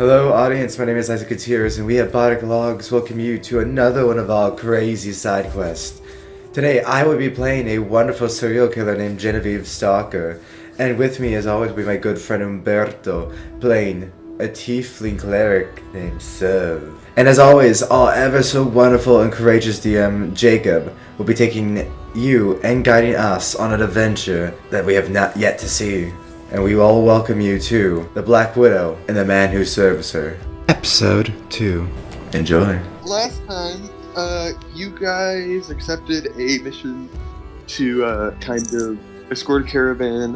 Hello audience, my name is Isaac Gutierres and we at Bardic welcome you to another one of our crazy side quests. Today I will be playing a wonderful serial killer named Genevieve Stalker, and with me as always will be my good friend Humberto playing a tiefling cleric named Xerve. And as always, our ever so wonderful and courageous DM Jacob will be taking you and guiding us on an adventure that we have not yet to see. And we all welcome you to The Black Widow and the Man Who Serves Her. Episode 2. Enjoy. Last time, you guys accepted a mission to kind of escort a caravan.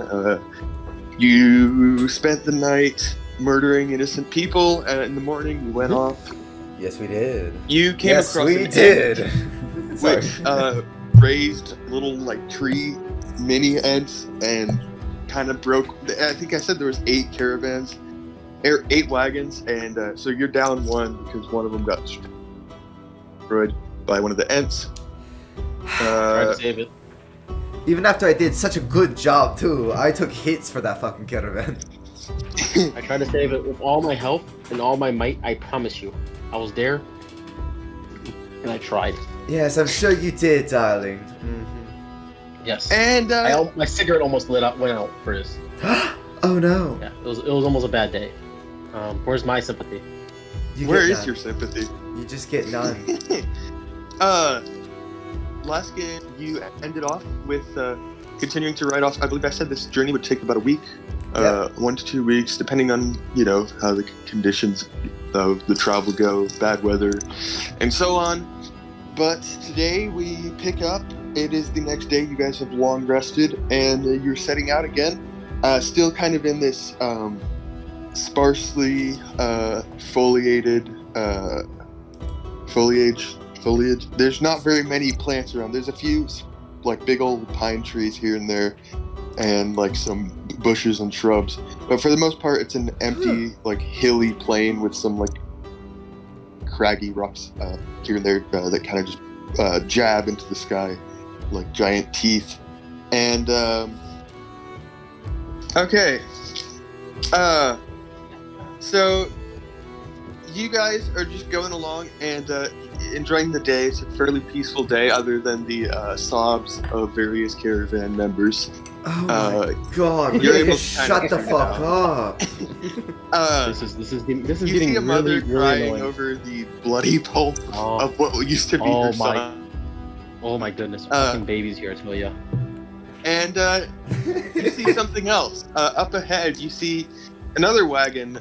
You spent the night murdering innocent people, and in the morning you went off. Yes, we did. You came across we an did. ant, which raised little tree mini ants and kind of broke. I think I said there was 8 caravans, 8 wagons, and so you're down one because one of them got destroyed by one of the ants. Tried to save it. Even after I did such a good job too, I took hits for that fucking caravan. I tried to save it with all my health and all my might. I promise you, I was there, and I tried. Yes, I'm sure you did, darling. Yes. And my cigarette almost went out for this. Oh no. Yeah, it was almost a bad day. Where's my sympathy? where is your sympathy? You just get none. Last game you ended off with continuing to ride off. I believe I said this journey would take about a week, 1 to 2 weeks, depending on how the conditions of the travel go, bad weather, and so on. But today we pick up. It is the next day. You guys have long rested, and you're setting out again. Still kind of in this sparsely foliage. There's not very many plants around. There's a few big old pine trees here and there, and some bushes and shrubs. But for the most part, it's an empty, hilly plain with some craggy rocks here and there that kind of just jab into the sky like giant teeth. And okay, so you guys are just going along and enjoying the day. It's a fairly peaceful day, other than the sobs of various caravan members. Oh my god! You're able to shut the fuck up. This is You getting see a mother really, really crying annoying. over the bloody pulp of what used to be her son. Oh my goodness, fucking babies here, I tell ya. And you see something else. Up ahead, you see another wagon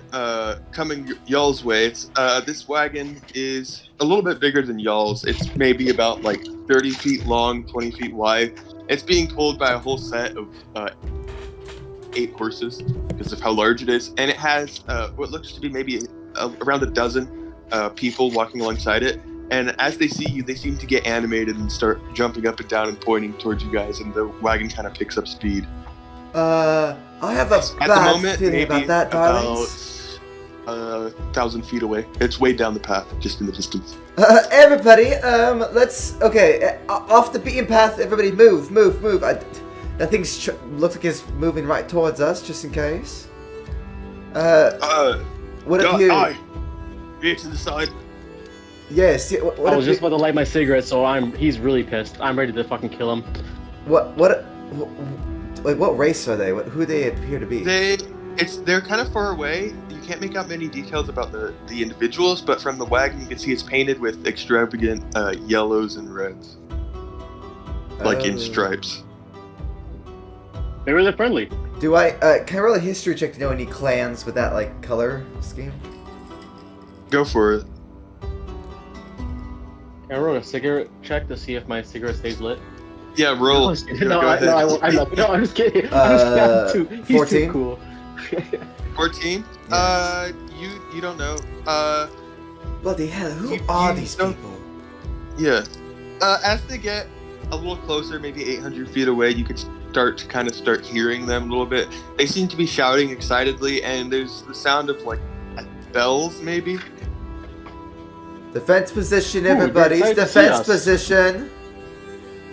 coming y'all's way. This wagon is a little bit bigger than y'all's. It's maybe about 30 feet long, 20 feet wide. It's being pulled by a whole set of 8 horses because of how large it is. And it has what looks to be maybe around a dozen people walking alongside it. And as they see you, they seem to get animated and start jumping up and down and pointing towards you guys, and the wagon kind of picks up speed. I have a bad feeling about that, darlings. About 1,000 feet away. It's way down the path, just in the distance. Everybody, off the beaten path, everybody move. That thing looks like it's moving right towards us, just in case. What appears? Veer to the side. Yes. I was just about to light my cigarette, so he's really pissed. I'm ready to fucking kill him. What race are they? Who do they appear to be? They're kind of far away. You can't make out many details about the individuals, but from the wagon you can see it's painted with extravagant yellows and reds, in stripes. Maybe they're friendly. Do I can I roll a history check to know any clans with that color scheme? Go for it. I rolled a cigarette check to see if my cigarette stays lit. Yeah, roll. No, I'm just kidding. He's 14? too cool. 14? Yes. You don't know. Bloody hell, who are these people? Yeah. As they get a little closer, maybe 800 feet away, you could start hearing them a little bit. They seem to be shouting excitedly, and there's the sound of bells, maybe. Defense position, everybody. Defense position.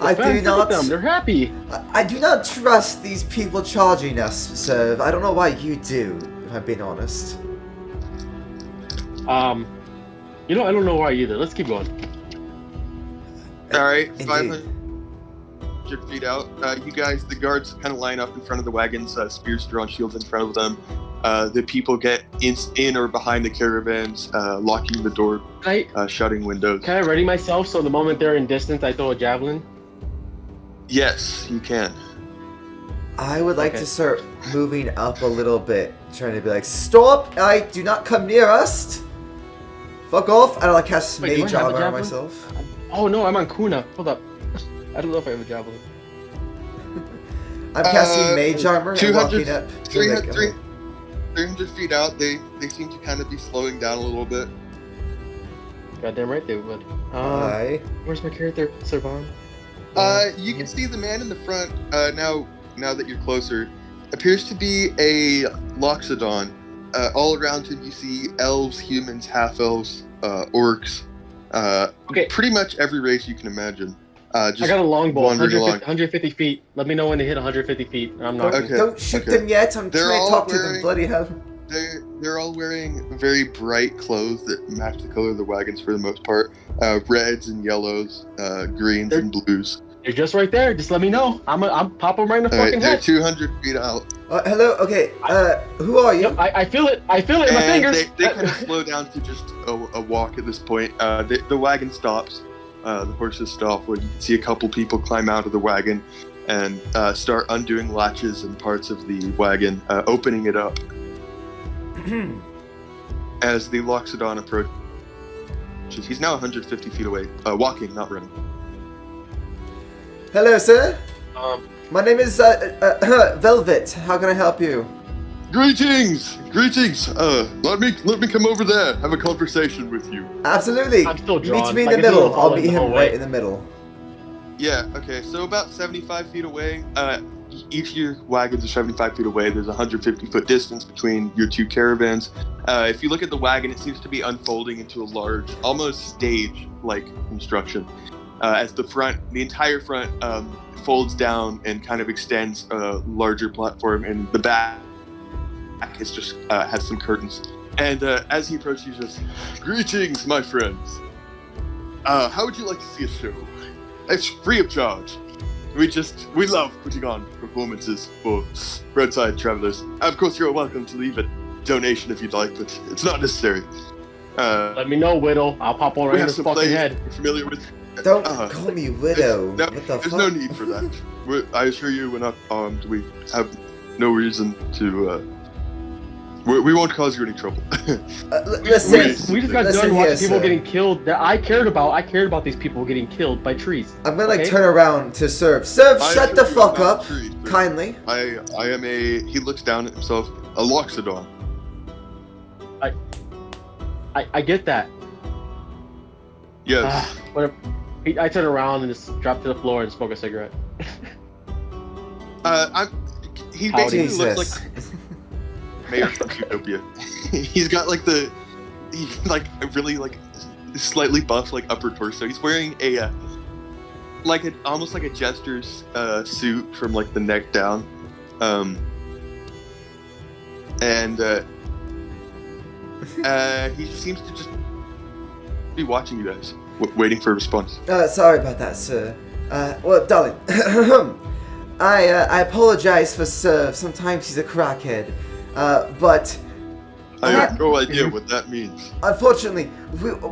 I do not. They're happy. I do not trust these people charging us, Xerve. I don't know why you do, if I'm being honest. You know, I don't know why either. Let's keep going. All right, Indeed. 500 feet out. You guys, the guards kind of line up in front of the wagons, spears drawn, shields in front of them. The people get in or behind the caravans, locking the door, shutting windows. Can I ready myself so the moment they're in distance, I throw a javelin? Yes, you can. I would like to start moving up a little bit, trying to be like, stop! I do not come near us! Fuck off! I don't like cast Wait, do I mage have a armor on javelin? myself. Oh no, I'm on Kuna. Hold up. I don't know if I have a javelin. I'm casting mage armor and 200 walking up. 300 feet out, they seem to kind of be slowing down a little bit. Goddamn right they would. Hi. Where's my character, Servan? You can see the man in the front, now that you're closer, appears to be a Loxodon. All around him you see elves, humans, half-elves, orcs, pretty much every race you can imagine. Just I got a longbow, 150 feet. Let me know when to hit 150 feet. I'm not. Okay. Don't shoot them yet. I'm trying to talk to them. Bloody hell. They're all wearing very bright clothes that match the color of the wagons for the most part. Reds and yellows, greens and blues. They're just right there. Just let me know. I'm pop them right in the fucking They're head. 200 feet out. Hello. Okay. Who are you? Yep, I feel it. I feel it in my fingers. They kind of slow down to just a walk at this point. The wagon stops. The horses stop when you can see a couple people climb out of the wagon and start undoing latches and parts of the wagon, opening it up. As the Loxodon approaches, he's now 150 feet away, walking, not running. Hello, sir. My name is Velvet. How can I help you? Greetings. Let me come over there. Have a conversation with you. Absolutely. I'm still drawn. Meet me in Like, the it's middle. gonna I'll fall meet the him whole right way. in the middle. Yeah. Okay. So about 75 feet away. Each of your wagons are 75 feet away. There's a 150-foot distance between your two caravans. If you look at the wagon, it seems to be unfolding into a large, almost stage-like construction. As the entire front folds down and kind of extends a larger platform, and the back is just has some curtains. And as he approaches, he says, "Greetings, my friends. How would you like to see a show? It's free of charge. We love putting on performances for roadside travelers. Of course, you're welcome to leave a donation if you'd like, but it's not necessary. Let me know, Whittle. I'll pop one right in the fucking head. You're familiar with? Don't call me widow. No, What the there's fuck? no need for that. I assure you, we're not armed. We have no reason to. We won't cause you any trouble. Listen. We just got Listen done here, watching people sir. getting killed. That I cared about these people getting killed by trees. I'm gonna okay? turn around to Xerve. Xerve, I shut the assure you I'm fuck not up, trees, sir. kindly. I am he looks down at himself, a Loxodon. I get that. Yes. Whatever. I turn around and just drop to the floor and smoke a cigarette. He Howdy. basically looks like Jesus. Mayor from Utopia. He's got like really slightly buff like upper torso. He's wearing a almost like a jester's suit from like the neck down, and he seems to just be watching you guys, waiting for a response. Sorry about that, sir. Well, darling, I apologize for Xerve. Sometimes he's a crackhead, but I have no idea what that means. unfortunately,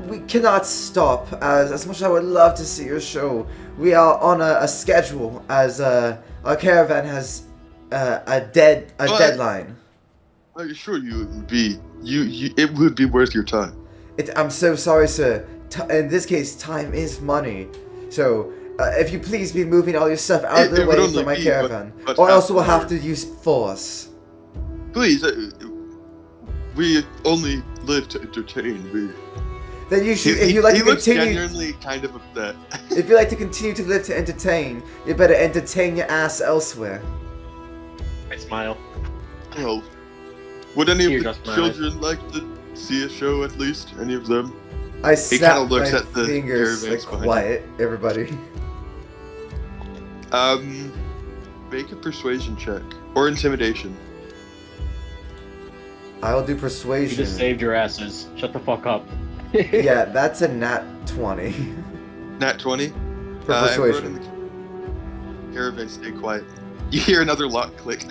we cannot stop. As much as I would love to see your show, we are on a schedule as our caravan has a deadline. I assure you, it would be it would be worth your time. I'm so sorry, sir. In this case, time is money. So, if you please be moving all your stuff out of the It would way only from my be caravan, but or half else we'll an have hour. to use force. Please, we only live to entertain. Then you should, if you like he to looks continue, genuinely kind of upset. if you like to continue to live to entertain, you better entertain your ass elsewhere. I smile. Well, would any of the Teardrops in my children like to see a show at least? Any of them? I He snap kinda looks my at the fingers caravans like behind quiet, everybody. Make a persuasion check or intimidation. I'll do You persuasion. just saved your asses. Shut the fuck up. Yeah, that's a nat 20 Nat 20. for Everyone persuasion. in the caravan, stay quiet. You hear another lock click.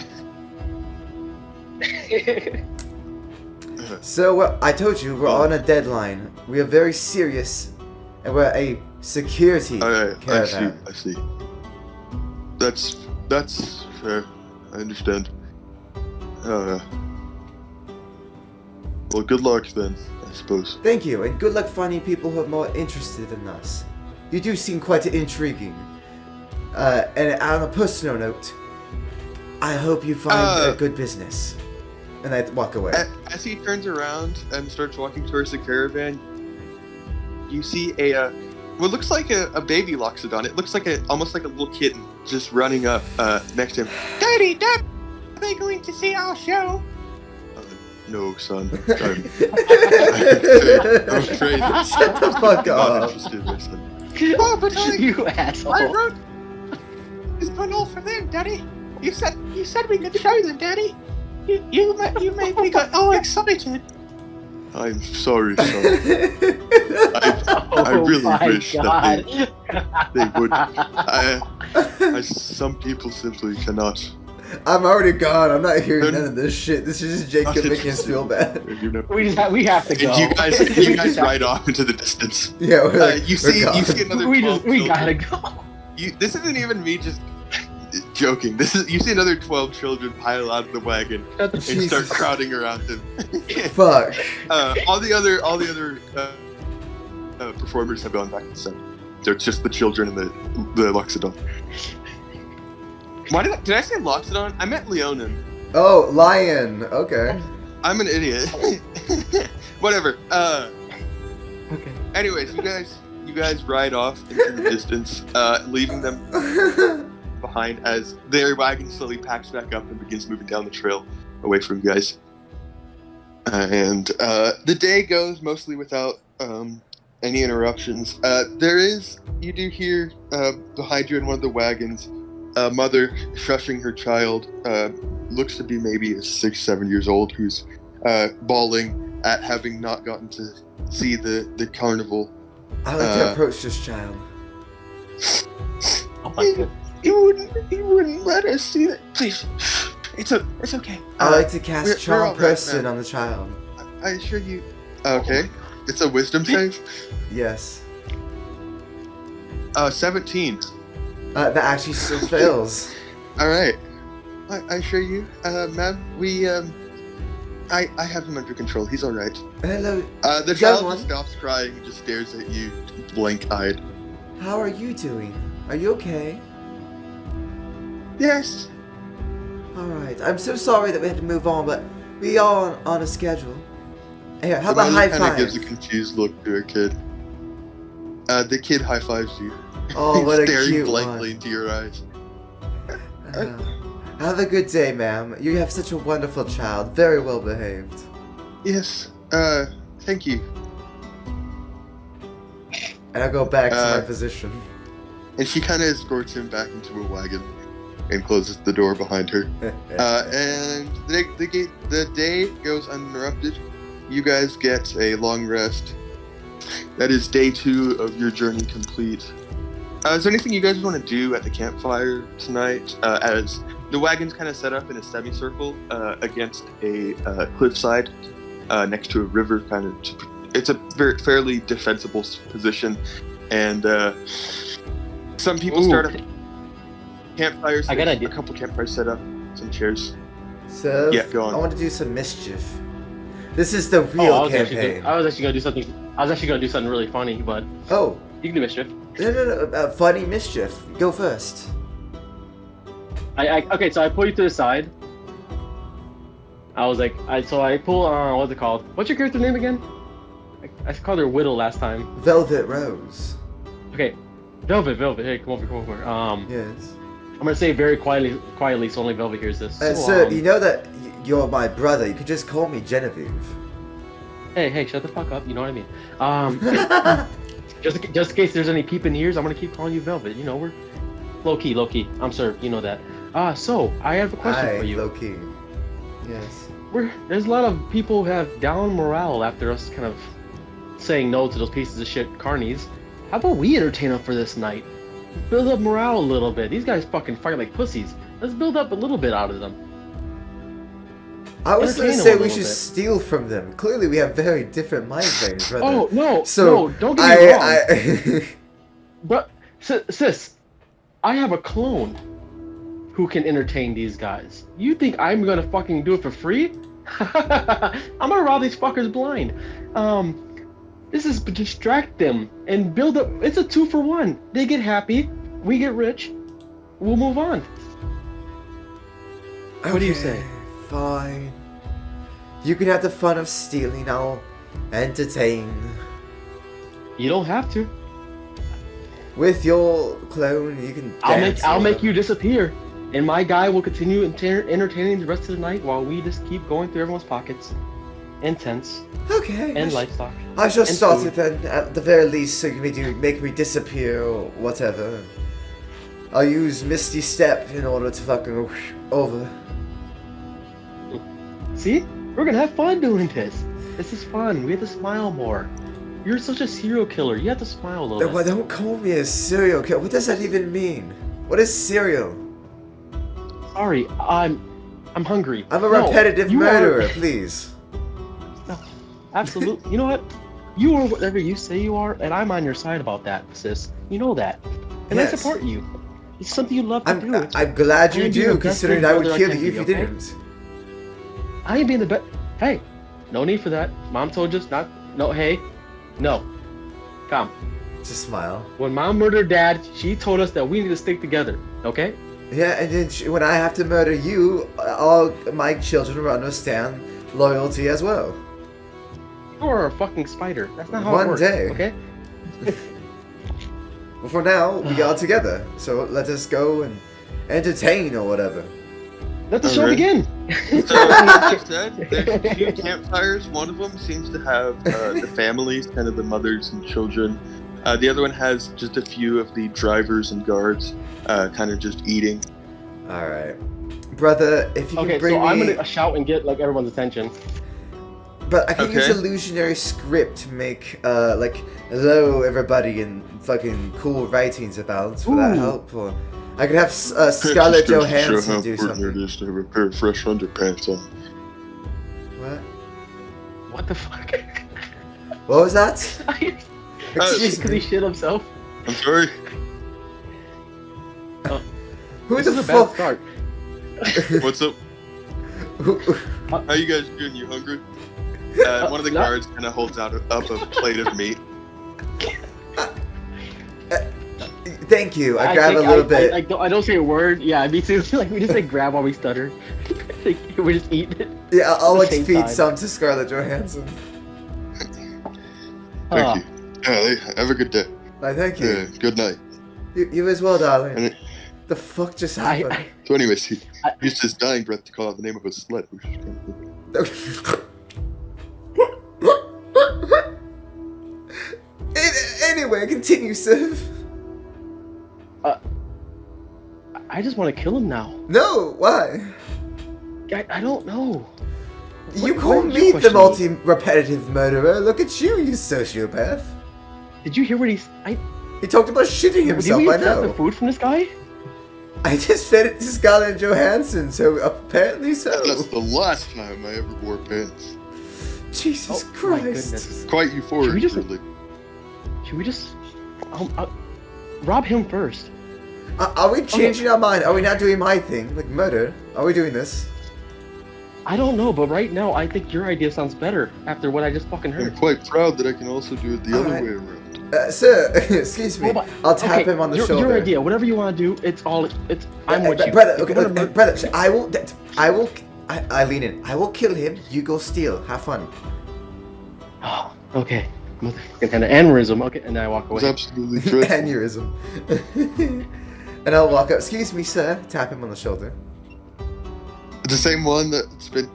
So, I told you, we're on a deadline. We are very serious, and we're a security Alright, caravan. I see. That's fair. I understand. Well, good luck then, I suppose. Thank you, and good luck finding people who are more interested in us. You do seem quite intriguing. And on a personal note, I hope you find a good business. And I walk away. As he turns around and starts walking towards the caravan, you see what looks like a baby Loxodon. It looks like almost like a little kitten just running up next to him. Daddy, Dad, are they going to see our show? No, son. I'm afraid Shut the fuck I'm not up. interested, my son. Oh, but You asshole. I wrote this bundle for them, Daddy. You said we could show them, Daddy. You made me go all excited. I'm sorry, son. I really wish that they would. Some people simply cannot. I'm already gone. I'm not hearing none of this shit. This is just Jacob making us feel bad. You know. We have to go. And you guys ride off into the distance. Yeah, we're like, you see another 12 we children. gotta go. This isn't even me just joking. You see another 12 children pile out of the wagon and Jesus. start crowding around him. Fuck. All the other performers have gone back to set. They're just the children and the Loxodon. Why did I say Loxodon? I meant Leonin. Oh, lion. Okay. I'm an idiot. Whatever. Okay. Anyways, you guys ride off into the distance, leaving them behind as their wagon slowly packs back up and begins moving down the trail away from you guys. And the day goes mostly without any interruptions. You do hear behind you in one of the wagons, a mother shushing her child, looks to be maybe 6-7 years old, who's bawling at having not gotten to see the carnival. I like to approach this child. Oh my god. He wouldn't let us see that. Please, it's okay. I like to cast we're Charm all right, Person man. on the child. I assure you. Okay, it's a wisdom save. Yes. 17. That actually still fails. All right. I assure you, ma'am. I have him under control. He's all right. Hello. The Young child one. just stops crying and just stares at you, blank-eyed. How are you doing? Are you okay? Yes. Alright. I'm so sorry that we had to move on, but we are on a schedule. Here, how The about mother high kinda five? gives a confused look to her kid. The kid high fives you. Oh, what a staring cute blankly one. into your eyes. Have a good day, ma'am. You have such a wonderful child. Very well behaved. Yes. Thank you. And I'll go back to my position. And she kind of escorts him back into a wagon and closes the door behind her. And the day goes uninterrupted. You guys get a long rest. That is day 2 of your journey complete. Is there anything you guys want to do at the campfire tonight? As the wagon's kind of set up in a semicircle against a cliffside next to a river, it's a fairly defensible position, and some people start up campfires. I got an idea. A couple campfires set up, some chairs. So, Yeah, go on. I want to do some mischief. This is the real campaign. I was actually gonna do something. I was actually gonna do something really funny, but Oh, you can do mischief. no, funny mischief. Go first. Okay, so I pull you to the side. I was like, I pull. What's it called? What's your character name again? I called her Whittle last time. Velvet Rose. Okay, Velvet. Hey, come over. Yes. I'm gonna say it very quietly, so only Velvet hears this. Sir, you know that you're my brother. You could just call me Genevieve. Hey, shut the fuck up. You know what I mean. Just in case there's any peeping ears, I'm gonna keep calling you Velvet. You know, we're low key. I'm sir. You know that. So I have a question for you. Low key. Yes. there's a lot of people who have down morale after us kind of saying no to those pieces of shit carnies. How about we entertain them for this night? Build up morale a little bit. These guys fucking fight like pussies. Let's build up a little bit out of them. I was going to Entertain say them a we little should bit. steal from them. Clearly, we have very different mind frames, brother. Oh no, So no! Don't get me wrong. I But sis, I have a clone who can entertain these guys. You think I'm gonna fucking do it for free? I'm gonna rob these fuckers blind. This is to distract them and build up. It's a 2-for-1. They get happy, we get rich, we'll move on. What do you say? Fine. You can have the fun of stealing. I'll entertain. You don't have to. With your clone, you can. I'll make you disappear, and my guy will continue entertaining the rest of the night while we just keep going through everyone's pockets, and tents, Okay. and livestock. I shall and start food. it then, at the very least, so you can make me disappear or whatever. I'll use Misty Step in order to fucking whoosh over. See? We're gonna have fun doing this. This is fun. We have to smile more. You're such a serial killer. You have to smile a little Well, bit. don't call me a serial killer. What does that even mean? What is serial? Sorry, I'm hungry. I'm a No, repetitive you murderer, are- please. No, absolutely. You know what? You are whatever you say you are, and I'm on your side about that, sis. You know that. And Yes. I support you. It's something you love to do. I'm glad you I'm being do, the best considering big I would brother I kill can you if be, you okay? didn't. I ain't being the best. Hey, no need for that. Mom told you not. No, hey, no. Come. Just smile. When Mom murdered Dad, she told us that we need to stick together. Okay? Yeah, and then when I have to murder you, all my children will understand loyalty as well. You are a fucking spider. That's not how One it works. day. Okay? But for now, we are together, so let us go and entertain or whatever. Let the show Alright. begin. So, like you said, there's 2 campfires. One of them seems to have the families, kind of the mothers and children. The other one has just a few of the drivers and guards, kind of just eating. Alright. Brother, if you Okay, can bring so me... I'm gonna shout and get like everyone's attention. But I can use Okay. illusionary script to make, like, hello everybody and fucking cool writings about. Will that Ooh. help? Or I could have Scarlett Johansson do something. is to have a pair of fresh underpants on. What? What the fuck? What was that? Excuse Because he me. shit himself. I'm sorry. Who This the is a bad fuck? start. What's up? Who- How you guys doing? You hungry? One of the no. guards kind of holds out up a plate of meat. Thank you. I grab a little bit. I don't say a word. Yeah, me too. Like we just like grab while we stutter. Like, we just eat it. Yeah, I'll the like same feed time. some to Scarlett Johansson. Thank you. Have a good day. Thank you. Good night. You as well, darling. And The fuck just I, happened? I, So anyways, he I- used his dying breath to call out the name of a slut. Which is kind of cool. Anyway, continue, sir. I just want to kill him now. No, why? I don't know. You What- call what did you me the question me? multi-repetitive murderer. Look at you, you sociopath. Did you hear what he? He talked about shitting himself, Did we I accept the know. food from this guy? I just fed it to Scarlett Johansson, so apparently so. That's the last time I ever wore pants. Jesus Oh, my Christ. goodness. Quite euphoric, Should we just- really. Should we just rob him first? Are we changing our mind? Are we not doing my thing, like murder? Are we doing this? I don't know, but right now I think your idea sounds better after what I just fucking I'm heard. quite proud that I can also do it the other Alright. way around. Sir, excuse me. Hold on. I'll tap Okay, him on the your, shoulder. Your idea, whatever you want to do, I'm with you. Brother, If you okay, wanna mur- brother, I lean in. I will kill him. You go steal. Have fun. Oh, okay. Motherfucking an aneurysm. Okay, and then I walk It was away. absolutely dreadful. Aneurysm. And I'll walk up. Excuse me, sir. Tap him on the shoulder. The same one that's been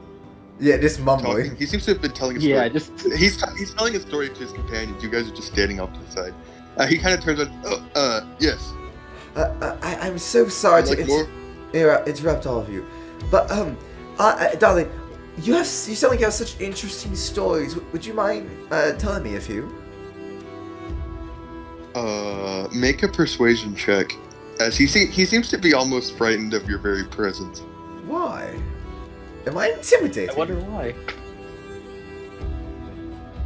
Yeah, just talking. mumbling. He seems to have been telling a story. Yeah, just He's telling a story to his companions. You guys are just standing off to the side. He kind of turns on. Yes. I'm so sorry Like to more? interrupt all of you, but darling, You sound like you have such interesting stories. Would you mind telling me a few? Make a persuasion check, as he seems to be almost frightened of your very presence. Why? Am I intimidated? I wonder why.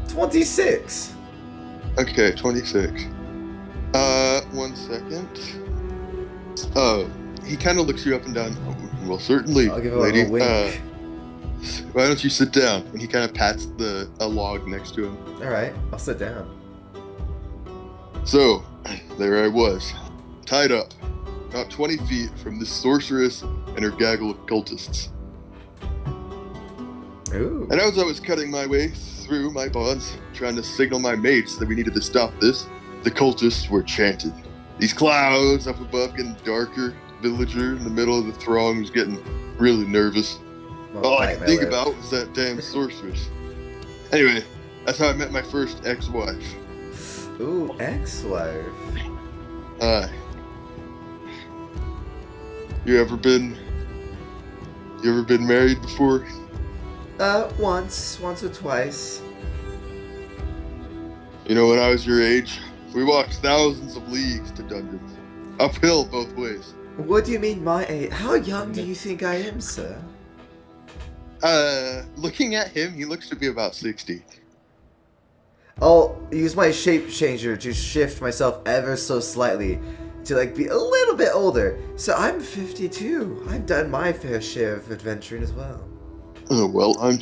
26. Okay, 26. 1 second. Oh, he kind of looks you up and down. Oh, well, certainly, I'll give him lady. a wink. Why don't you sit down? And he kind of pats a log next to him. All right, I'll sit down. So, there I was, tied up, about 20 feet from this sorceress and her gaggle of cultists. Ooh. And as I was cutting my way through my bonds, trying to signal my mates that we needed to stop this, the cultists were chanted. These clouds up above getting darker, villager in the middle of the throng was getting really nervous. Well, All I could think about was that damn sorceress. Anyway, that's how I met my first ex-wife. Ooh, ex-wife. You ever been married before? Once or twice. You know, when I was your age, we walked thousands of leagues to dungeons. Uphill both ways. What do you mean my age? How young do you think I am, sir? Looking at him, he looks to be about 60. I'll use my shape changer to shift myself ever so slightly to like be a little bit older. So I'm 52. I've done my fair share of adventuring as well. Well, I'm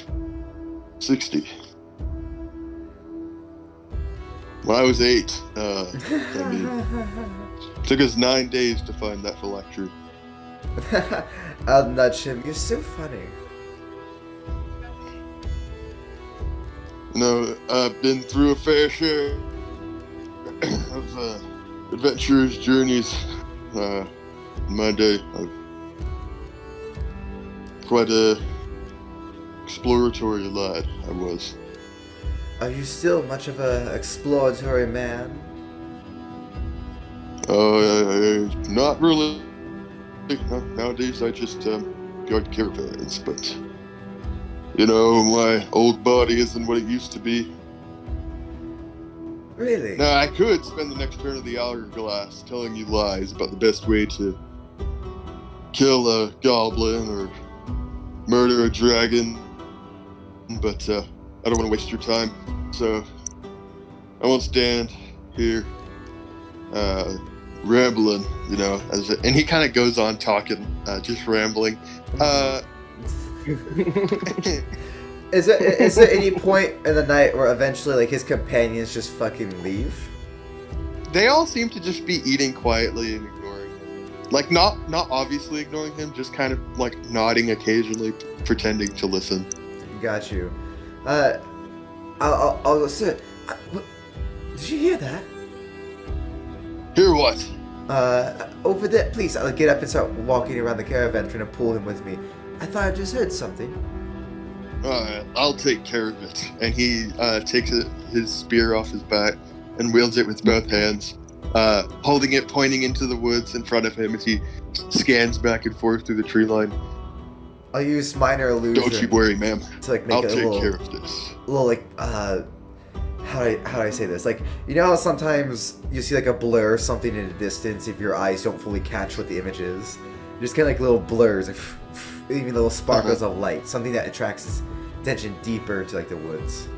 60. When I was 8, I mean, took us 9 days to find that phylactery. I'll nudge him. You're so funny. You know, I've been through a fair share of adventurous journeys in my day. I've quite a exploratory lad, I was. Are you still much of a exploratory man? Not really. Nowadays, I just guard caravans, but you know, my old body isn't what it used to be. Really? Now, I could spend the next turn of the hourglass telling you lies about the best way to kill a goblin or murder a dragon, but I don't want to waste your time, so I won't stand here rambling, you know, and he kind of goes on talking, just rambling. Is there any point in the night where eventually like his companions just fucking leave? They all seem to just be eating quietly and ignoring him. Like not obviously ignoring him, just kind of like nodding occasionally, pretending to listen. Got you. I'll sir. Did you hear that? Hear what? Over there, please. I'll get up and start walking around the caravan trying to pull him with me. I thought I just heard something. I'll take care of it. And he takes his spear off his back and wields it with both hands, holding it, pointing into the woods in front of him as he scans back and forth through the tree line. I'll use minor illusion. Don't you worry, ma'am. To like make I'll it take a little, care of this. little like how do I say this? Like, you know how sometimes you see like a blur or something in the distance if your eyes don't fully catch what the image is? Just kind of like little blurs, like even little sparkles of light, something that attracts his attention deeper to like the woods.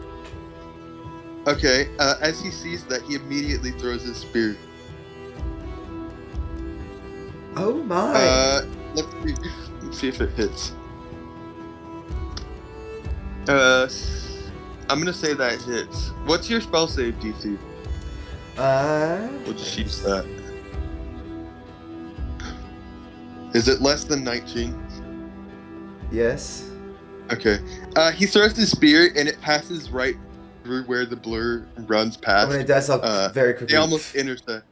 Okay, as he sees that, he immediately throws his spear. Oh my! Let's see if it hits. I'm gonna say that hits. What's your spell save DC? We'll just use that. Is it less than 19? Yes. Okay. He throws his spear and it passes right through where the blur runs past. When it does, I'll very quickly. They almost intersect.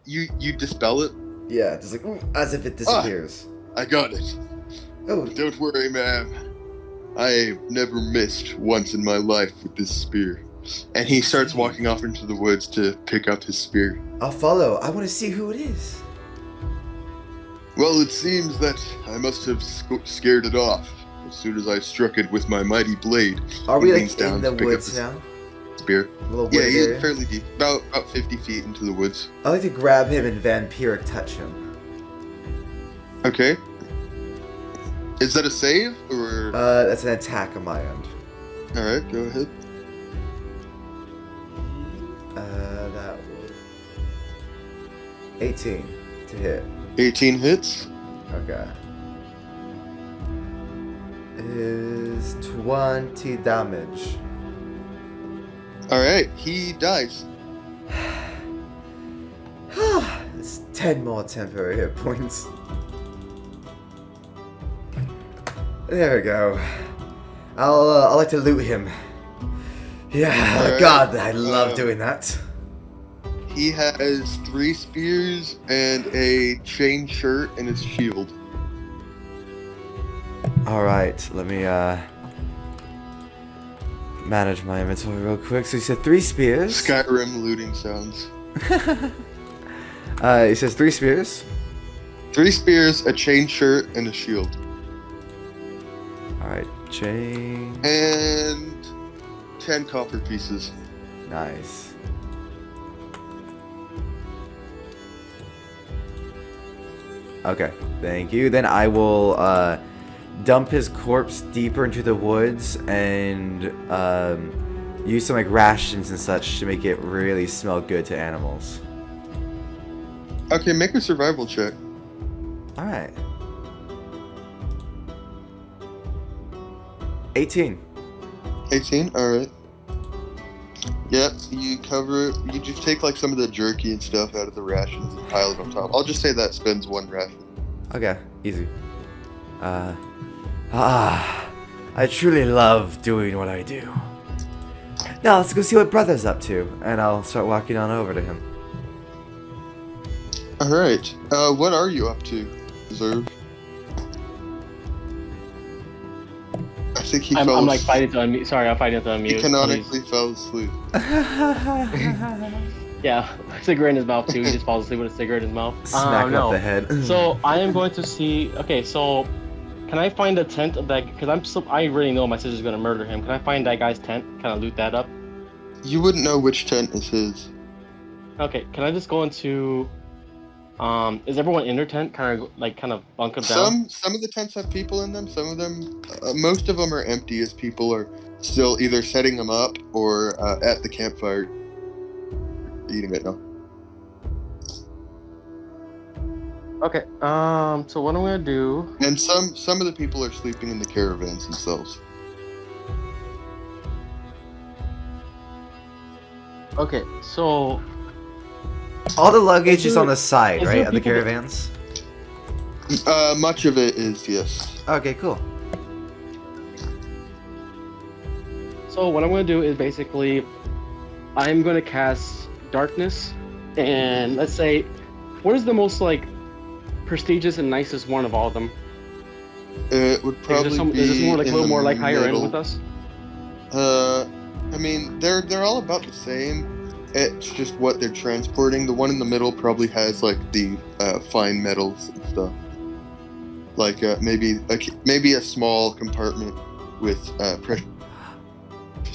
You dispel it? Yeah, just like as if it disappears. I got it. Oh, Don't worry, ma'am. I've never missed once in my life with this spear. And he starts walking off into the woods to pick up his spear. I'll follow. I want to see who it is. Well, it seems that I must have scared it off. As soon as I struck it with my mighty blade. Are He we leans like down in the to pick up woods the now? Spear. A little Yeah, wooded he's area? fairly deep. About 50 feet into the woods. I like to grab him and vampiric touch him. Okay. Is that a save or? That's an attack on my end. All right, go ahead. That would 18 to hit. 18 hits. Okay. Is 20 damage. All right, he dies. It's 10 more temporary hit points. There we go. I'll like to loot him. Yeah, Alright, God, I love doing that. He has 3 spears and a chain shirt and his shield. Alright, let me manage my inventory real quick. So he said 3 spears. Skyrim looting sounds. He says 3 spears. 3 spears, a chain shirt, and a shield. Alright, chain. And 10 copper pieces. Nice. Okay, thank you. Then I will dump his corpse deeper into the woods and use some like rations and such to make it really smell good to animals. Okay, make a survival check. Alright. 18. 18? Alright. Yep, you cover it. You just take like some of the jerky and stuff out of the rations and pile it on top. I'll just say that spends 1 ration. Okay, easy. I truly love doing what I do. Now let's go see what brother's up to, and I'll start walking on over to him. Alright, what are you up to, Xerve? I think he fell I'm like asleep. fighting to unmute. Sorry, I'm fighting to unmute. He canonically fell asleep. Yeah, cigarette in his mouth too. He just falls asleep with a cigarette in his mouth. Smack him no. up the head. So I am going to see. Okay, so can I find the tent of that? Because I really know my sister's gonna murder him. Can I find that guy's tent? Kind of loot that up. You wouldn't know which tent is his. Okay, can I just go into? Is everyone in their tent? Kind of bunk them down. Some of the tents have people in them. Some of them, most of them are empty as people are still either setting them up or at the campfire eating it now. Okay. So what I'm gonna do? And some of the people are sleeping in the caravans themselves. Okay, so All the luggage is on the side, is right, there of the people that- caravans? Much of it is, yes. Okay, cool. So what I'm gonna do is basically, I'm gonna cast darkness, and let's say, what is the most like prestigious and nicest one of all of them? It would probably be is this more like a in little the more like higher end middle. with us? I mean, they're all about the same. It's just what they're transporting. The one in the middle probably has like the fine metals and stuff. Like maybe a small compartment with precious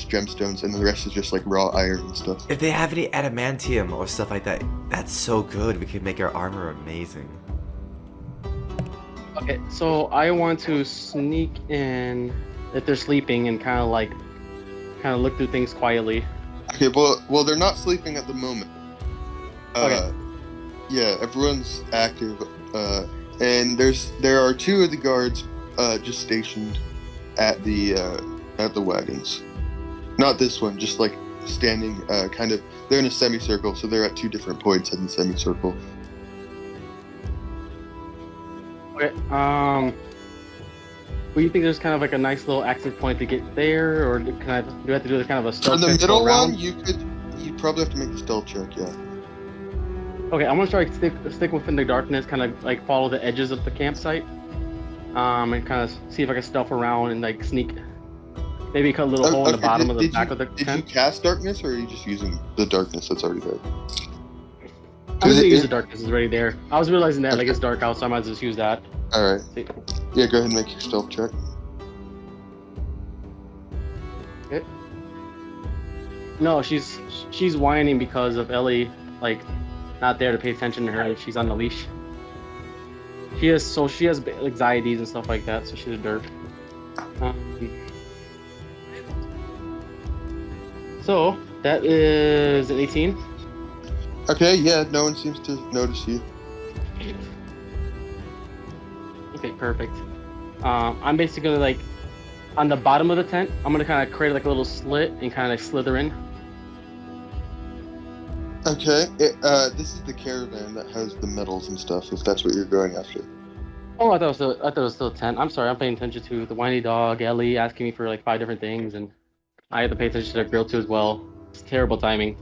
gemstones, and the rest is just like raw iron and stuff. If they have any adamantium or stuff like that, that's so good. We could make our armor amazing. Okay, so I want to sneak in if they're sleeping and kind of look through things quietly. Okay, well, they're not sleeping at the moment. Okay. Yeah, everyone's active, and there are 2 of the guards just stationed at the wagons. Not this one, just like standing, kind of. They're in a semicircle, so they're at 2 different points in the semicircle. Okay. Well, you think there's kind of like a nice little access point to get there, or do I have to do kind of a For stealth the check to middle go around? one, you probably have to make a stealth check, yeah. Okay, I'm gonna try to stick within the darkness, kind of like follow the edges of the campsite, and kind of see if I can stealth around and like sneak, maybe cut a little hole in the bottom of the back of the Did you tent. cast darkness, or are you just using the darkness that's already there? I was gonna use it- the darkness, it's already there. I was realizing that like Okay. it's dark out, so I might just use that. Alright. See. Yeah, go ahead and make your stealth check. No, she's whining because of Ellie, like, not there to pay attention to her. She's on the leash. She has anxieties and stuff like that, so she's a derp. So that is an 18. Okay, yeah, no one seems to notice you. Okay, perfect. I'm basically like on the bottom of the tent. I'm gonna kind of create like a little slit and kind of like slither in. Okay, this is the caravan that has the medals and stuff, if that's what you're going after. Oh, I thought it was still a tent. I'm sorry, I'm paying attention to the whiny dog, Ellie, asking me for like 5 different things, and I have to pay attention to the grill too as well. It's terrible timing.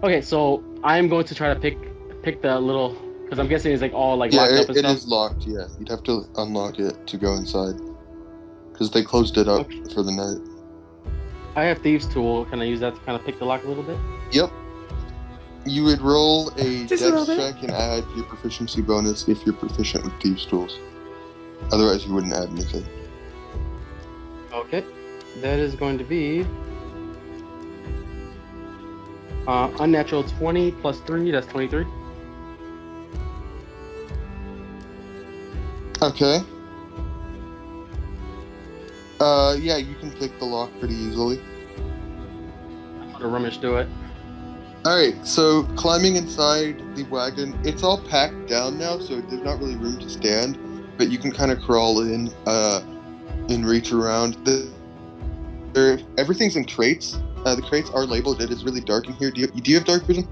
Okay, so I'm going to try to pick the little, because I'm guessing it's like all like locked up and stuff. Yeah, it is locked. Yeah, you'd have to unlock it to go inside, because they closed it up for the night. I have Thieves' Tool. Can I use that to kind of pick the lock a little bit? Yep. You would roll a Just a little dex bit. check and add your proficiency bonus if you're proficient with Thieves' Tools. Otherwise, you wouldn't add anything. Okay, that is going to be unnatural 20 plus 3. That's 23. Okay. Yeah, you can pick the lock pretty easily. I'm gonna rummage through it. Alright, so climbing inside the wagon, it's all packed down now, so there's not really room to stand, but you can kind of crawl in and reach around. Everything's in crates. The crates are labeled. It is really dark in here. Do you have dark vision?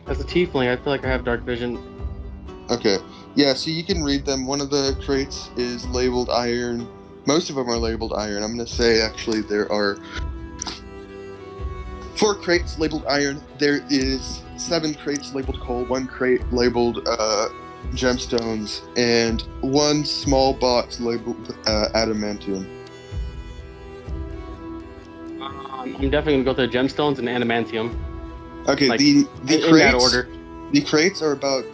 As a tiefling, I feel like I have dark vision. Okay. Yeah, so you can read them. One of the crates is labeled iron. Most of them are labeled iron. I'm going to say, actually, there are 4 crates labeled iron. There is 7 crates labeled coal, 1 crate labeled gemstones, and 1 small box labeled adamantium. I'm definitely going to go to the gemstones and adamantium. Okay, Like, the in crates, that order. The crates are about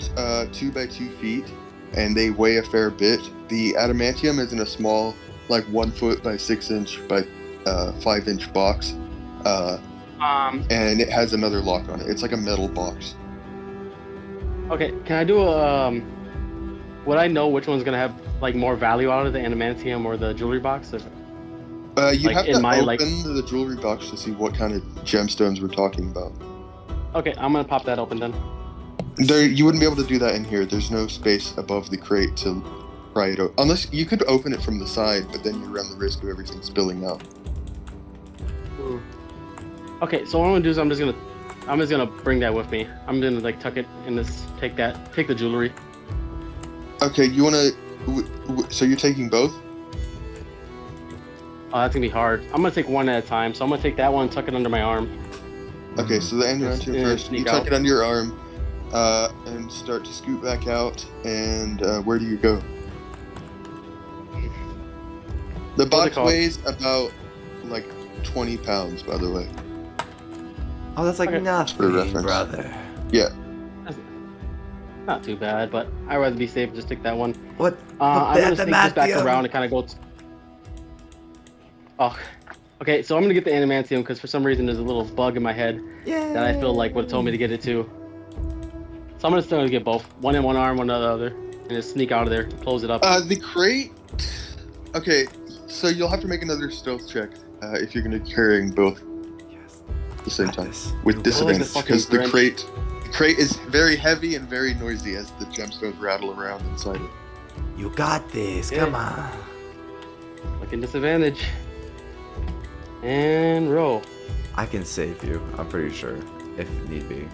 2 by 2 feet, and they weigh a fair bit. The adamantium is in a small, like 1 foot by 6 inch by 5 inch box, and it has another lock on it. It's like a metal box. Okay, can I do a would I know which one's gonna have like more value out of the adamantium or the jewelry box? You Like, have in to my, open like- the jewelry box to see what kind of gemstones we're talking about. Okay, I'm gonna pop that open then. You wouldn't be able to do that in here. There's no space above the crate to pry it open. Unless you could open it from the side, but then you run the risk of everything spilling out. Okay, so what I'm gonna do is I'm just gonna bring that with me. I'm gonna like tuck it in this, take the jewelry. Okay, you wanna... So you're taking both? Oh, that's gonna be hard. I'm gonna take one at a time. So I'm gonna take that one and tuck it under my arm. Okay, so the adamantium Yeah, first. You sneak tuck out. it under your arm, and start to scoot back out. And where do you go? The box called? weighs about like 20 pounds, by the way. Oh, that's like Okay. For nothing, reference. brother. Yeah. Not too bad, but I'd rather be safe and just take that one. What? I'm gonna sneak this back adamantium? around and kind of go. Oh, okay. So I'm gonna get the adamantium because for some reason there's a little bug in my head that I feel like would have told me to get it too. So I'm gonna still get both, one in one arm, one in the other, and just sneak out of there, close it up. The crate. Okay, so you'll have to make another stealth check if you're gonna be carrying both Yes. at the same Got time this. with You disadvantage fucking because the Grinch. crate is very heavy and very noisy as the gemstones rattle around inside it. You got this. Yeah. Come on. Fucking disadvantage. And roll. I can save you. I'm pretty sure, if need be.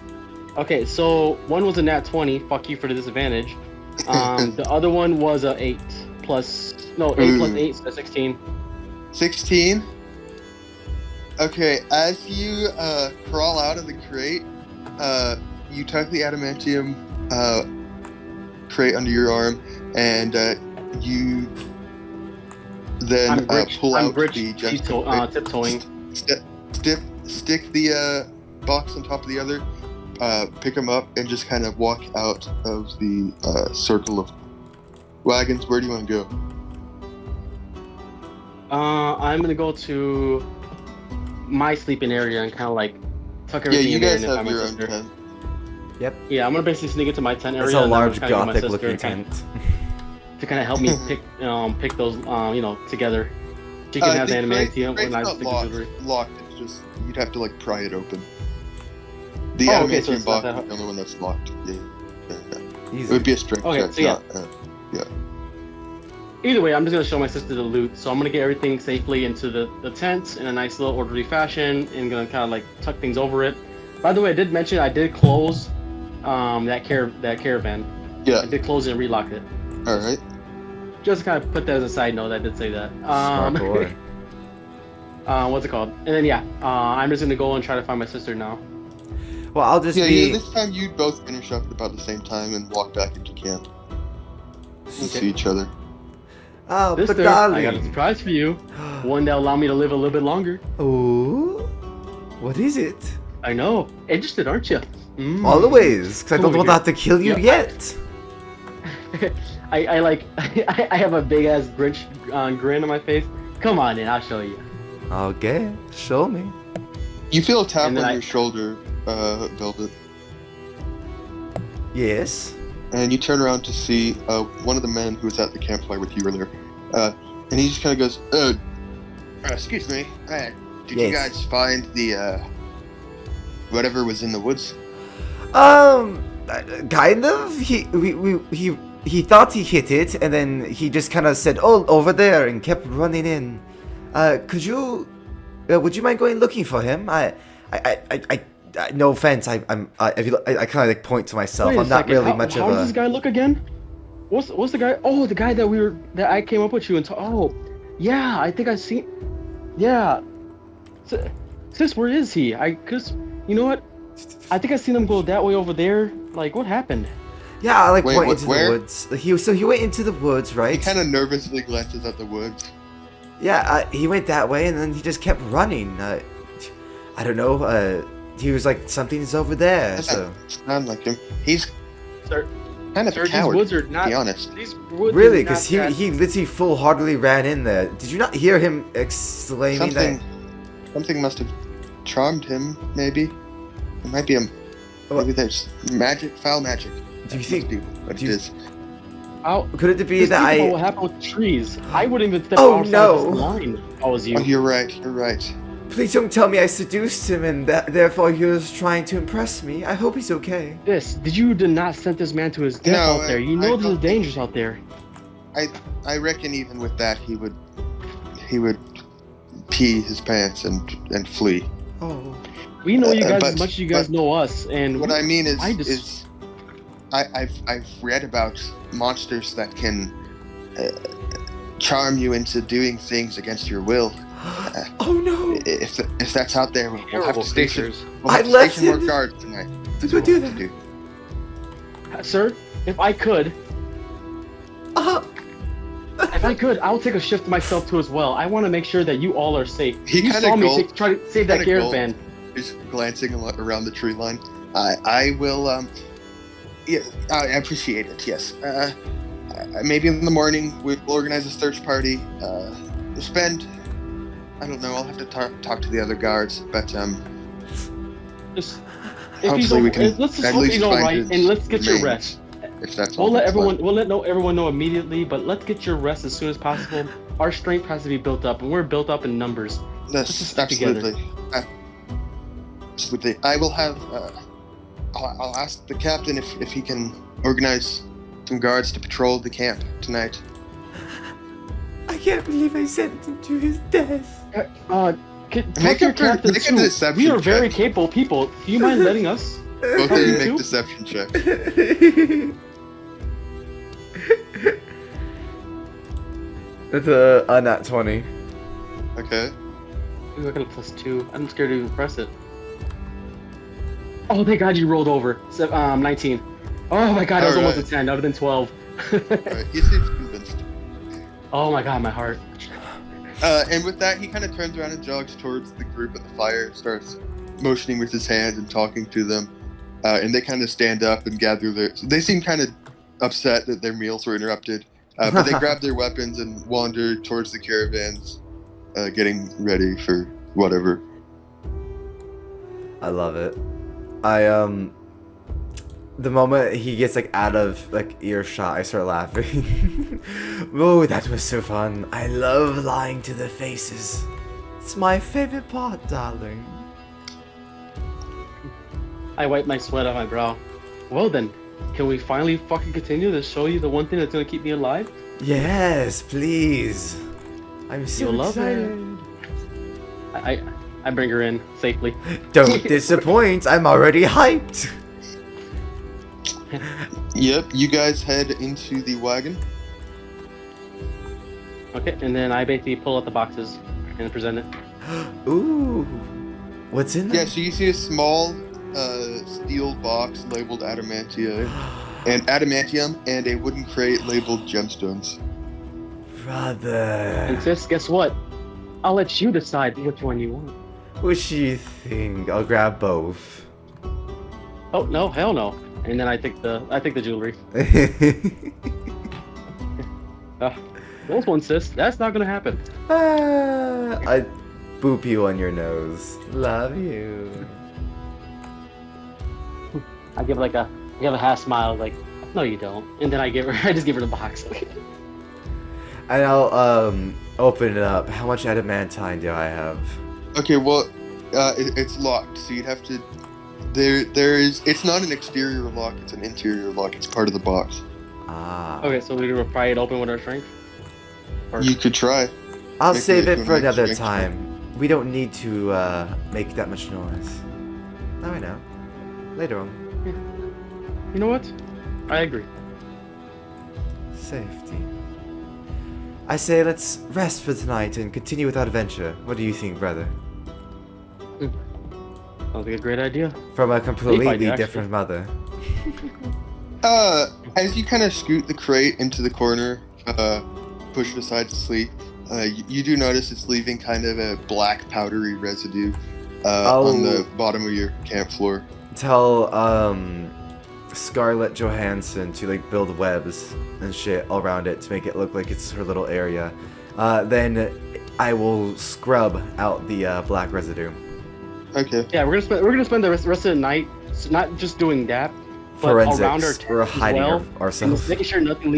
Okay, so one was a nat 20. Fuck you for the disadvantage. The other one was a 8 plus 8, so 16. 16. Okay, as you crawl out of the crate, you tuck the adamantium crate under your arm, and you then pull out the gemstone crate. tiptoeing. Stick the box on top of the other, pick them up, and just kind of walk out of the circle of wagons. Where do you want to go? I'm gonna go to my sleeping area and kind of like tuck Yeah, everything you in there guys and have find my your own sister. tent. Yep. Yeah, I'm gonna basically sneak into my tent area. It's a and I'm large just kinda get my sister gothic-looking and tent. to kind of help me pick those together. She can have the adamantium crate's when I not stick the locked. jewelry. Locked. It's just you'd have to like pry it open. The Oh, okay, so adamantium it's not box is that the only one that's locked. Yeah. It Easy. would be a strength Okay, check. so yeah. Yeah. Either way, I'm just gonna show my sister the loot. So I'm gonna get everything safely into the tent in a nice little orderly fashion, and gonna kind of like tuck things over it. By the way, I did mention I did close that caravan. Yeah. I did close it and relock it. All right. Just to kind of put that as a side note, I did say that. Smart boy. What's it called? And then yeah, I'm just gonna go and try to find my sister now. Well, I'll just Yeah, be. this time you'd both finish up at about the same time and walk back into camp. And Okay. see each other. Oh, but Sister, I got a darling. surprise for you. One that'll allow me to live a little bit longer. Ooh. What is it? I know. Interested, aren't you? Always, because I Come don't over want here. that to kill you Yeah. yet. I like I have a big ass Grinch grin on my face. Come on in, I'll show you. Okay, show me. You feel a tap And on then your shoulder, Velvet, Yes. and you turn around to see one of the men who was at the campfire with you earlier. And he just kind of goes, excuse me, did you Yes. guys find the, whatever was in the woods? Kind of. He thought he hit it, and then he just kind of said, "Oh, over there," and kept running in. Would you mind going looking for him? No offense. I kind of like point to myself. Wait a I'm not second, really how, much how of does a. this guy look again? What's the guy? Oh, the guy that I came up with you and oh, yeah, I think I seen. Yeah, sis, where is he? Cause you know what? I think I seen him go that way over there. Like, what happened? Yeah, I like Wait, point what- into where? the woods. He went into the woods, He right? kind of nervously glances at the woods. Yeah, he went that way, and then he just kept running. I don't know. He was like, something's over there. So Doesn't sound like him. He's Sir, kind of sir, a these coward, woods are to not. be honest. These woods really, are because not he literally full-heartedly ran in there. Did you not hear him exclaiming Something must have charmed him, maybe. It might be maybe there's magic, foul magic. Do you That think- must be what do it you- is? Could it be Just that think about I? what happened with the trees. I wouldn't even step Oh, outside no. this line if I was you. Oh, you're right. You're right. Please don't tell me I seduced him, and that therefore he was trying to impress me. I hope he's okay. Did you not send this man to his death No, out there? You I know this don't is dangerous out there. I reckon even with that, he would pee his pants and flee. Oh. We know you guys but- as much as you guys but know us, and What I mean is, I I've read about monsters that can charm you into doing things against your will. Oh no! If that's out there, we'll have terrible to station. creatures. We'll have I to left station more him. guards tonight. Did That's we what do we'll have that? to do. Sir, if I could, Uh, I'll take a shift myself too as well. I want to make sure that you all are safe. He you kinda saw me gulped- try to save that kinda gulped. caravan. Just glancing around the tree line. I will. Yeah, I appreciate it. Yes. Maybe in the morning we'll organize a search party. We'll spend. I don't know. I'll have to talk to the other guards, but Just, if he's hopefully we can let's just at hope least he's all find right, his and let's get your remains, rest. if that's all We'll let that's everyone. left. We'll let everyone know immediately, but let's get your rest as soon as possible. Our strength has to be built up, and we're built up in numbers. Yes, just stick together. absolutely. Absolutely. I will have. I'll ask the captain if he can organize some guards to patrol the camp tonight. I can't believe I sent him to his death. Talk Make to your a- captain make a too. deception We are very check. capable people. Do you mind letting us? Both Help of you you make too? deception checks. It's a nat 20. Okay. Ooh, I got a +2. I'm scared to even press it. Oh, thank God you rolled over. 19. Oh my God, that was almost a Alright. 10. That would have been 12. Alright, he seems convinced. Oh my God, my heart. And with that, he kind of turns around and jogs towards the group at the fire, starts motioning with his hand and talking to them. And they kind of stand up and gather their. They seem kind of upset that their meals were interrupted. But they grab their weapons and wander towards the caravans getting ready for whatever. I love it. The moment he gets like out of like earshot, I start laughing. Oh, that was so fun. I love lying to their faces. It's my favorite part, darling. I wipe my sweat off my brow. Well then, can we finally fucking continue to show you the one thing that's gonna keep me alive? Yes, please. I'm so You'll love excited. I bring her in safely. Don't disappoint. I'm already hyped. Yep, you guys head into the wagon. Okay, and then I basically pull out the boxes and present it. Ooh. What's in there? Yeah, so you see a small steel box labeled adamantium and a wooden crate labeled gemstones. Brother. And sis, guess what? I'll let you decide which one you want. What do you think? I'll grab both. Oh no, hell no. And then I take the jewelry. Those ones, sis. That's not gonna happen. I boop you on your nose. Love you. I give a half smile, like, no, you don't. And then I just give her the box. And I'll open it up. How much adamantine do I have? Okay, well, it's locked, so you'd have to. It's not an exterior lock; it's an interior lock. It's part of the box. Ah. Okay, so we're gonna pry it open with our strength. Or... You could try. I'll Make save it it for make another strength time. We don't need to make that much noise. Now I know. Later on. You know what? I agree. Safety. I say let's rest for tonight and continue with our adventure. What do you think, brother? Sounds like a great idea. From a completely actually. different mother. As you kind of scoot the crate into the corner, push it aside to sleep, you do notice it's leaving kind of a black powdery residue on the bottom of your camp floor. Tell Scarlett Johansson to like build webs and shit all around it to make it look like it's her little area. Then I will scrub out the black residue. Okay. Yeah, we're gonna spend the rest of the night not just doing that, but around our Forensics. tent We're as hiding well, ourselves. and making sure nothing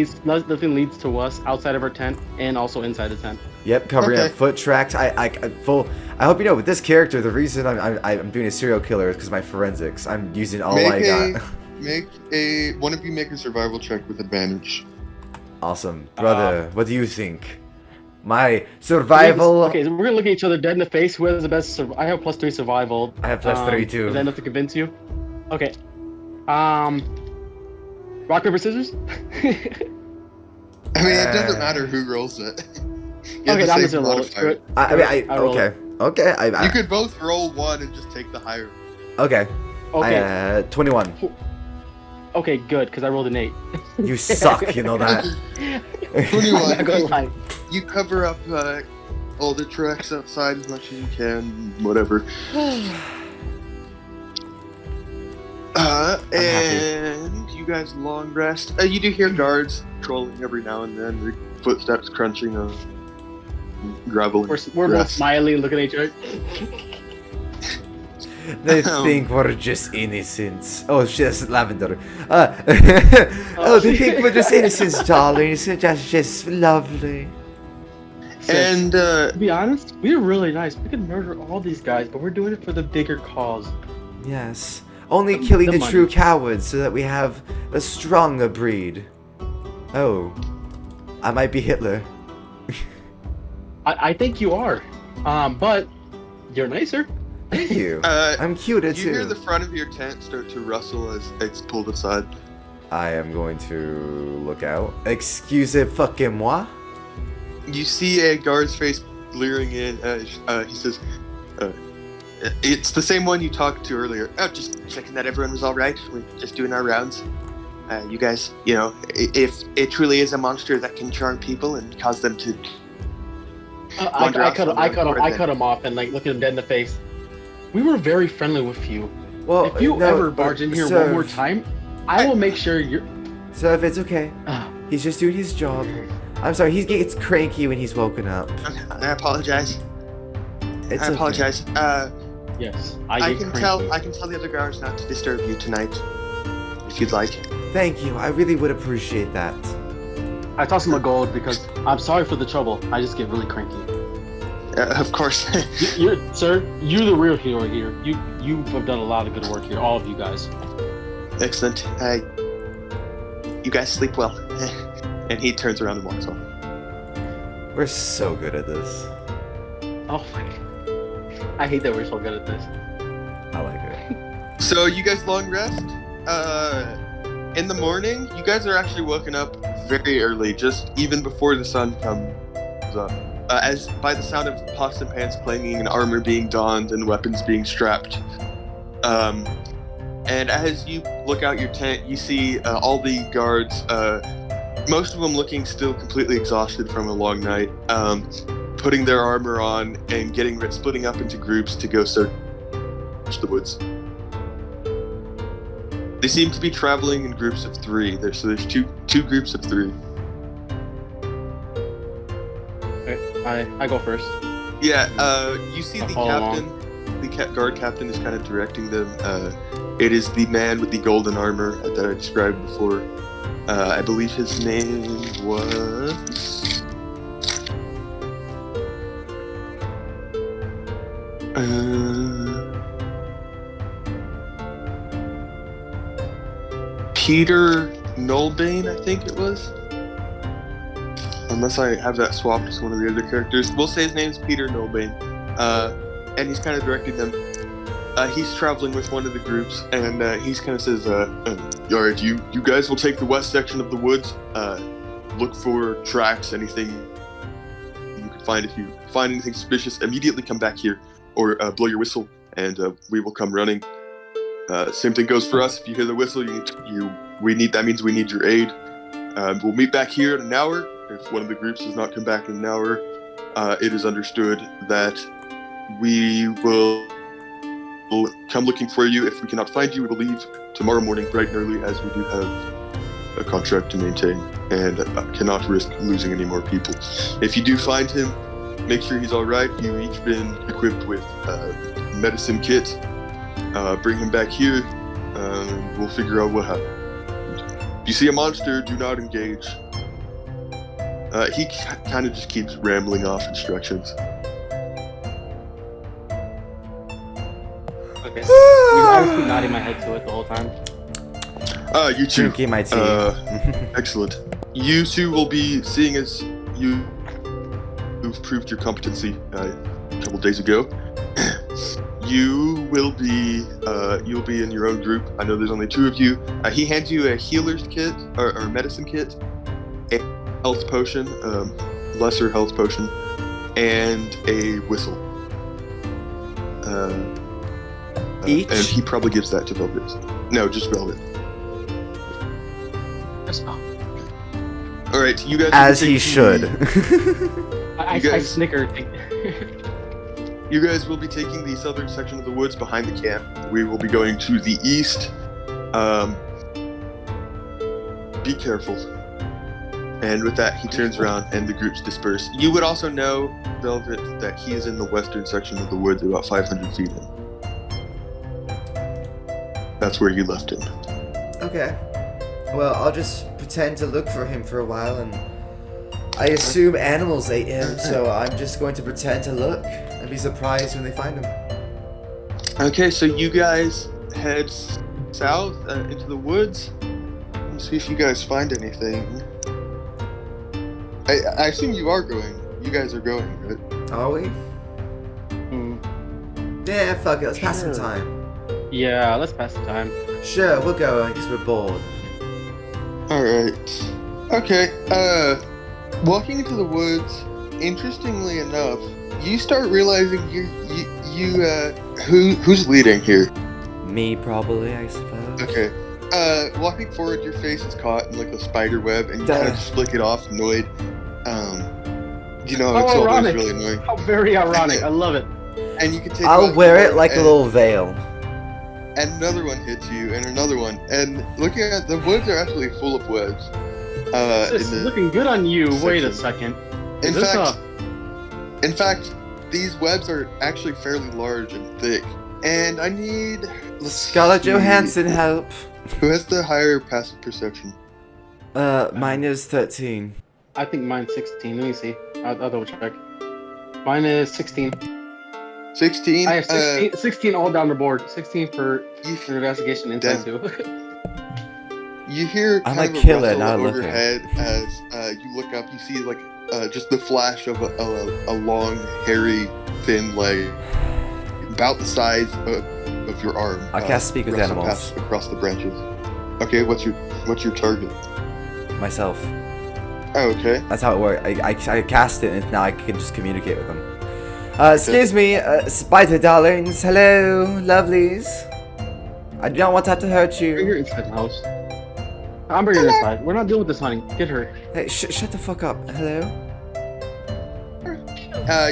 leads to us outside of our tent and also inside the tent. Yep, covering Okay. up foot tracks. I hope you know with this character, the reason I'm doing a serial killer is because my forensics. I'm using all I got. One of you make a survival check with advantage. Awesome, brother. What do you think? My survival. Okay, so we're gonna look at each other dead in the face. Who has the best? I have +3 survival. I have +3 too. Is that enough to convince you? Okay. Rock paper scissors. I mean, it doesn't matter who rolls it. You have Okay, the I'm same just gonna roll it. modifier. I roll it. Okay. You could both roll one and just take the higher. Okay. Okay. 21. Okay, good, because I rolled an 8. You suck. You know that. 21. I'm not gonna lie. You cover up all the tracks outside as much as you can, whatever. And you guys long rest. You do hear guards patrolling every now and then, their footsteps crunching on gravel. We're both grass. smiling, looking at each other. They think we're just innocents. Oh, shit, that's lavender. Oh, they think we're just innocents, darling. It's just lovely. And To be honest, we're really nice. We could murder all these guys, but we're doing it for the bigger cause. Yes. Only killing the money. true cowards so that we have a stronger breed. Oh. I might be Hitler. I think you are. But you're nicer. Thank you. Uh, I'm cuter you too. hear the front of your tent start to rustle as it's pulled aside. I am going to look out. Excusez-moi. You see a guard's face leering in. He says, "It's the same one you talked to earlier. Oh, just checking that everyone was all right. We're just doing our rounds. You guys, you know, if it truly is a monster that can charm people and cause them to I cut him off and like look at him dead in the face. We were very friendly with you. Well, If you no, ever barge in here one more time, I will make sure you're. So if it's okay, he's just doing his job. I'm sorry, he gets cranky when he's woken up. I apologize. It's I apologize. Yes, I get can cranky. tell the other guards not to disturb you tonight, if you'd like. Okay. Thank you. I really would appreciate that. I toss him a gold because I'm sorry for the trouble. I just get really cranky. Of course. Sir, you're the real hero here. You have done a lot of good work here, all of you guys. Excellent. You guys sleep well. And he turns around and walks off. We're so good at this. Oh my god. I hate that we're so good at this. I like it. So you guys long rest? In the morning, you guys are actually woken up very early, just even before the sun comes up. As by the sound of pots and pans clanging and armor being donned and weapons being strapped. And as you look out your tent, you see all the guards, most of them looking still completely exhausted from a long night, putting their armor on and splitting up into groups to go search the woods. They seem to be traveling in groups of 3. There's two groups of 3. I go first. Yeah, you see the follow captain. The guard captain is kind of directing them. It is the man with the golden armor that I described before. I believe his name was... Peter Nolbane, I think it was. Unless I have that swapped with one of the other characters. We'll say his name's Peter Nolbane. And he's kind of directing them. He's traveling with one of the groups, and he's kind of says, alright, you guys will take the west section of the woods. Look for tracks, anything you can find. If you find anything suspicious, immediately come back here, or blow your whistle, and we will come running. Same thing goes for us. If you hear the whistle, that means we need your aid. We'll meet back here in an hour. If one of the groups does not come back in an hour, it is understood that we will come looking for you. If we cannot find you, we will leave tomorrow morning bright and early, as we do have a contract to maintain and cannot risk losing any more people. If you do find him, make sure he's all right. You've each been equipped with medicine kit. Bring him back here. We'll figure out what happened. If you see a monster, do not engage. He kind of just keeps rambling off instructions. Okay. I was nodding my head to it the whole time. You two. Drinking my tea. Excellent. You two will be seeing as you've proved your competency a couple days ago. You'll be in your own group. I know there's only 2 of you. He hands you a healer's kit or a medicine kit, a health potion, lesser health potion, and a whistle. Each? And he probably gives that to Velvet. No, just Velvet. All right, you guys. As he should. I snicker. You guys will be taking the southern section of the woods behind the camp. We will be going to the east. Be careful. And with that, he turns around and the groups disperse. You would also know, Velvet, that he is in the western section of the woods, about 500 feet in. That's where you left him. Okay. Well, I'll just pretend to look for him for a while, and I assume animals ate him, so I'm just going to pretend to look and be surprised when they find him. Okay, so you guys head south into the woods. Let's see if you guys find anything. I assume you are going. You guys are going, right? Are we? Yeah, fuck it. Let's pass some time. Yeah, let's pass the time. Sure, we'll go because we're bored. Alright. Okay, walking into the woods, interestingly enough, you start realizing who's leading here? Me, probably, I suppose. Okay. Walking forward, your face is caught in like a spider web, and you kind of just flick it off, annoyed. It's always ironic. really annoying. How very ironic. I love it. And you can take. I'll wear it like a little veil. And another one hits you, and another one. And looking at the woods are actually full of webs. This is looking good on you. section. Wait a second. In fact, these webs are actually fairly large and thick. And I need... Scarlett Johansson, help. Who has the higher passive perception? Mine is 13. I think mine's 16. Let me see. I'll double check. Mine is 16. 16? I have 16 all down the board. 16 for investigation insight too. You hear I'm kind a of killer, a not a rustle looker. overhead as you look up. You see like just the flash of a long, hairy, thin leg, about the size of your arm. I can't speak with rustle animals. past across the branches. Okay, what's your target? Myself. Oh, okay. That's how it works. I cast it and now I can just communicate with them. Excuse me, spider darlings. Hello, lovelies. I do not want to have to hurt Bring her you. inside the house. I'm bringing her inside. We're not dealing with this, honey. Get her. Hey, shut the fuck up. Hello?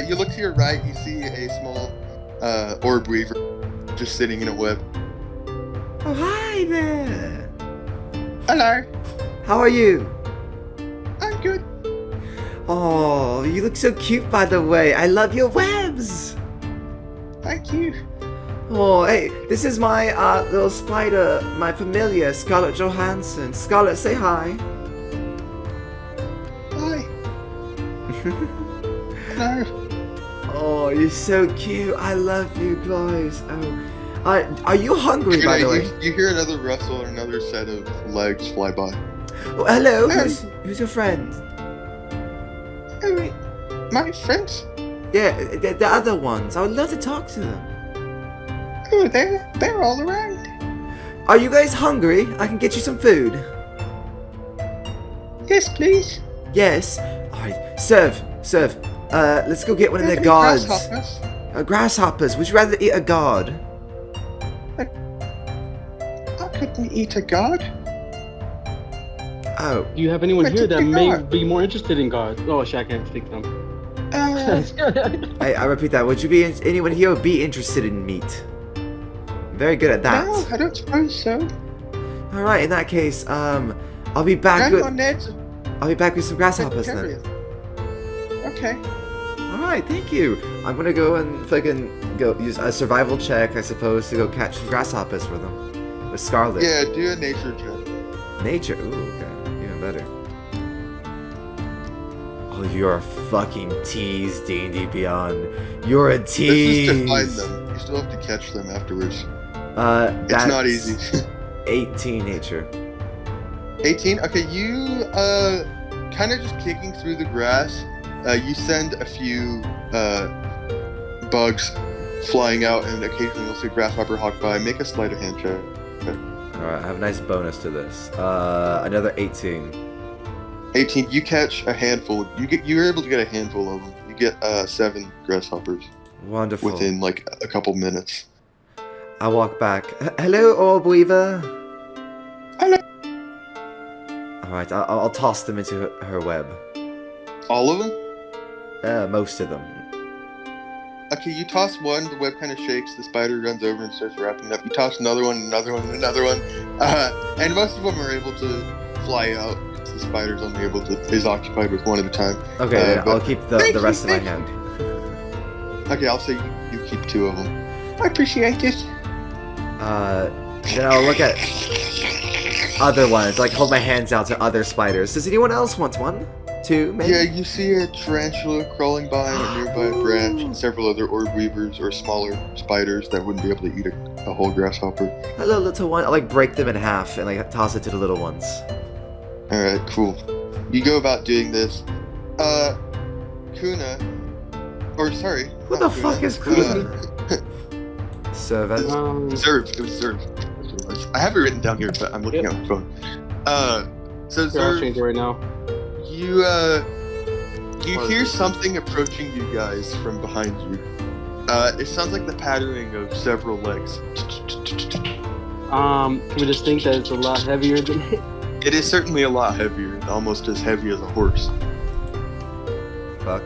You look to your right. You see a small orb weaver just sitting in a web. Oh, hi there. Hello. How are you? I'm good. Oh, you look so cute, by the way. I love your webs. Thank you. Oh, hey, this is my little spider, my familiar, Scarlett Johansson. Scarlett, say hi. Hi. Hello. Oh, you're so cute. I love you guys. Oh, are you hungry, by the way? You hear another rustle and another set of legs fly by. Oh, hello. Hey. Who's your friend? Oh, wait. My friends? Yeah, the other ones. I would love to talk to them. Oh, they're all around. Are you guys hungry? I can get you some food. Yes, please. Yes. All right, Xerve. Let's go get one of their guards. Grasshoppers. Grasshoppers. Would you rather eat a guard? I couldn't eat a god. Oh. Do you have anyone What's here a that big may guard? be more interested in guards? Oh shit, I can't speak to them. I repeat that. Would you be anyone here would be interested in meat? I'm very good at that. No, I don't suppose so. All right. In that case, I'll be back Run with on Ned's some grasshoppers then. Okay. All right. Thank you. I'm gonna go and fucking go use a survival check, I suppose, to go catch some grasshoppers for them with Scarlet. Yeah, do a nature check. Nature. Ooh, okay. Even better. Oh, you're a fucking tease, D&D Beyond. You're a This tease. is to find them. You still have to catch them afterwards. That's It's not easy. 18 nature. 18? Okay, you, kind of just kicking through the grass, you send a few, bugs flying out, and occasionally you'll see a grasshopper hawk by. Make a sleight of hand check. Alright, I have a nice bonus to this. Another 18. 18, you catch a handful. You're able to get a handful of them. You get, 7 grasshoppers Wonderful. within, like, a couple minutes. I walk back. Hello, Orb Weaver. Hello. Alright, I'll toss them into her web. All of them? Most of them. Okay, you toss one, the web kind of shakes, the spider runs over and starts wrapping it up. You toss another one, and most of them are able to fly out. The spider's only able to is occupied with one at a time. Okay, then I'll keep the rest in my hand. Okay, I'll say you keep 2 of them. I appreciate it. Then I'll look at other ones, like hold my hands out to other spiders. Does anyone else want one? 2, maybe? Yeah, you see a tarantula crawling by on a nearby branch, and several other orb weavers or smaller spiders that wouldn't be able to eat a whole grasshopper. Hello, little one. I'll like break them in half and like toss it to the little ones. Alright, cool. You go about doing this. Kuna. Or, sorry. Who the fuck is Kuna? Servant. Xerve. It was Xerve. That's what it was. I have it written down here, but I'm looking at my phone. So I'll change Xerve, it right now. you hear something approaching you guys from behind you. It sounds like the pattering of several legs. Can we just think that it's a lot heavier than it? It is certainly a lot heavier, almost as heavy as a horse. Fuck.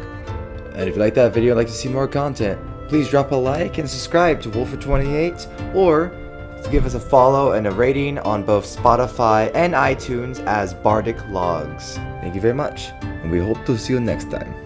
And if you like that video and like to see more content, please drop a like and subscribe to Wolfer28 or give us a follow and a rating on both Spotify and iTunes as Bardic Logs. Thank you very much, and we hope to see you next time.